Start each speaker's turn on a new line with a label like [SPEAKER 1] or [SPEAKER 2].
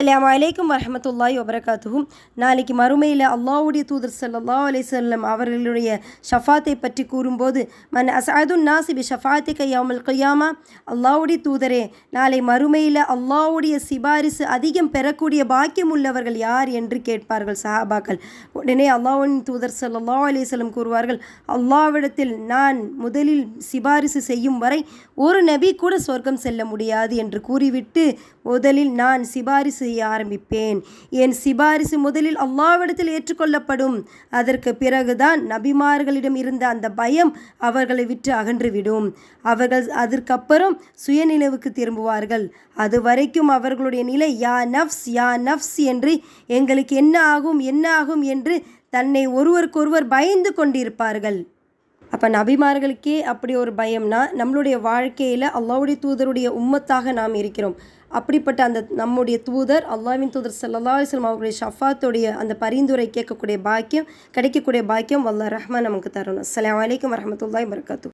[SPEAKER 1] அஸ்ஸலாமு அலைக்கும் வரஹ்மத்துல்லாஹி வபரகாத்துஹும். நாளைக்கு மறுமையில் அல்லாஹ்வுடைய தூதர் ஸல்லல்லாஹு அலைஹி வஸல்லம் அவர்களுடைய ஷஃபாத்தை பற்றி கூறும்போது, மன் அஸ்அதுன் நாஸி பி ஷஃபாத்திக யௌமல் கியாமா, அல்லாஹ்வுடைய தூதரே, நாளை மறுமையில் அல்லாஹ்வுடைய சிபாரிசு அதிகம் பெறக்கூடிய பாக்கியம் உள்ளவர்கள் யார் என்று கேட்பார்கள் சஹாபாக்கள். உடனே அல்லாஹ்வின் தூதர் ஸல்லல்லாஹு அலைஹி வஸல்லம் கூறுவார்கள், அல்லாஹ்விடத்தில் நான் முதலில் சிபாரிசு செய்யும் வரை ஒரு நபி கூட சொர்க்கம் செல்ல முடியாது என்று கூறிவிட்டு, முதலில் நான் சிபாரிசு செய்ய ஆரம்பிப்பேன். என் சிபாரிசு முதலில் அல்லாஹ்விடத்தில் ஏற்றுக்கொள்ளப்படும். அதற்கு பிறகுதான் நபிமார்களிடம் இருந்த அந்த பயம் அவர்களை விட்டு அகன்றுவிடும். அவர்கள் அதற்கப்புறம் சுயநினைவுக்கு திரும்புவார்கள். அது வரைக்கும் அவர்களுடைய நிலை யா நஃப்ஸ் யா நஃப்ஸ் என்று, எங்களுக்கு என்ன ஆகும் என்று தன்னை ஒருவருக்கொருவர் பயந்து கொண்டிருப்பார்கள். அப்போ நபிமார்களுக்கே அப்படி ஒரு பயம்னா, நம்மளுடைய வாழ்க்கையில் அல்லாஹ்வுடைய தூதருடைய உம்மத்தாக நாம் இருக்கிறோம். அப்படிப்பட்ட அந்த நம்முடைய தூதர் அல்லாஹ்வின் தூதர் ஸல்லல்லாஹு அலைஹி வஸல்லம் அவர்களுடைய ஷஃபாத்துடைய அந்த பரிந்துரை கேட்கக்கூடிய பாக்கியம், கிடைக்கக்கூடிய பாக்கியம் வல்லாஹ் ரஹ்மான் நமக்கு தரணும். அஸ்ஸலாமு அலைக்கும் வரஹ்மத்துல்லாஹி வபரகாத்துஹு.